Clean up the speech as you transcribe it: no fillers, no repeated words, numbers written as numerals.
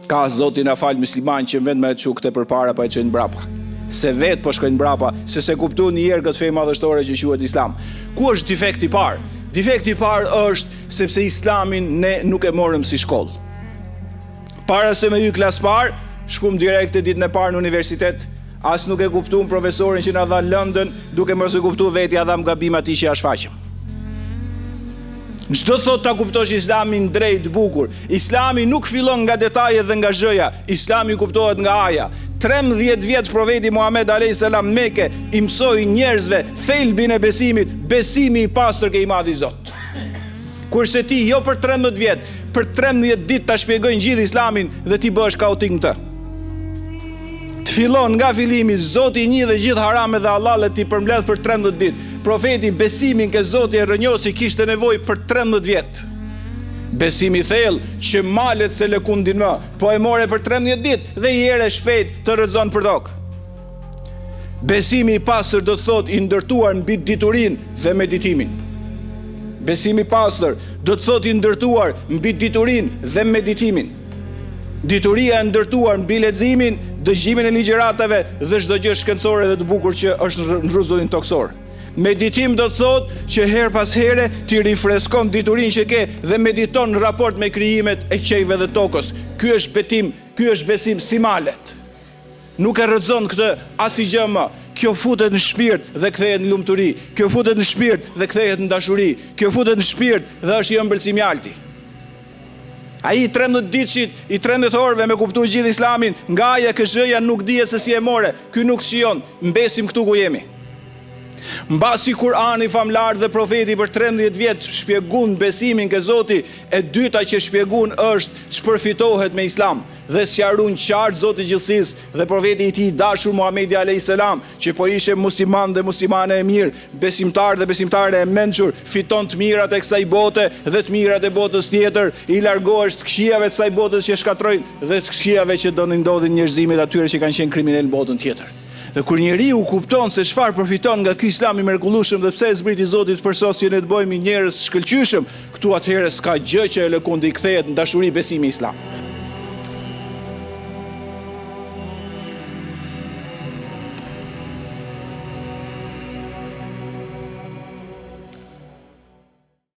Ka Zoti na fal musliman që vetëm e çu këtë përpara pa e çojnë mbrapa. Se vetë po shkojnë mbrapa, se kuptu një herë këtë fe madhështore që quhet Islam. Ku është defekti i parë? Defekti i parë është sepse Islamin ne nuk e morëm si shkollë. Para se me hy klas parë, shkum direkt e ditën e parë në universitet, as nuk e kuptuam profesorin që na dha lëndën, duke mos e kuptuar vetë ja dham gabim atij që ja shfaqëm. Çdo thot ta kuptosh Islamin drejt bukur. Islami nuk fillon nga detajet dhe nga zhëja. Islami kuptohet nga aja. 13 vjet profeti Muhammed a.s. Mekë i mësoi njerëzve thelbin e besimit, besimi i pastër ke i madhi Zot. Kurse ti jo për 13 vjet, për 13 ditë ta shpjegojnë gjithë Islamin dhe ti bëhesh kaotik në të. Të fillon nga fillimi Zoti një dhe gjithë haramet dhe hallalet ti përmbledh për 13 ditë. Profeti besimin ke Zoti e rënjosi kishte nevojë për 13 vjet. Besimi thellë që malet se lëkundin më, po e more për 13 ditë dhe i ere shpejt të rrezon për tokë. Besimi i pastër do të thotë i ndërtuar mbi diturinë dhe meditimin. Besimi i pastër do të thotë i ndërtuar mbi diturinë dhe meditimin. Dituria e ndërtuar mbi leximin, dëgjimin e ligjëratave dhe çdo gjë shkencore dhe të bukur që është në rrezullin toksor. Meditim do të thotë që her pas here ti rifreskon diturinë që ke dhe mediton në raport me krijimet e qejve dhe tokës. Ky është besim si malet. Nuk e rrezon këtë asgjë më. Kjo futet në shpirt dhe kthehet në lumturi. Kjo futet në shpirt dhe kthehet në dashuri. Kjo futet në shpirt dhe është i ëmbëlsimi mjalti. Ai 13 ditëshit, i 13 orëve me kuptuar gjithë Islamin, nga aja këzhëja nuk dihet se si e more. Ky nuk shijon, mbesim këtu ku jemi. Mbasi Kurani famlar dhe profeti për 13 vjet shpjegun besimin ke Zoti, e dyta që shpjegun është ç'përfitohet me Islam dhe sqarun qartë Zoti i gjithësisë dhe profeti i tij dashur Muhamedi a.s. që po ishe musliman dhe muslimane e mirë, besimtar dhe besimtare e mençur, fiton të mirat e kësaj bote dhe të mirat e botës tjetër, i largohesh të këqijave të kësaj botës që shkatrojnë dhe të këqijave që do të ndodhin njerëzimit atyre që kanë qenë kriminal në botën tjetër. Dhe kur njeriu kupton se çfarë përfiton nga ky Islam i mrekullueshëm dhe pse e zbriti Zoti të përsosje ne të bëjmë njerëz shkëlqyeshëm, këtu atëherë s'ka gjë që e lëkundi kthehet në dashuri besimi Islam.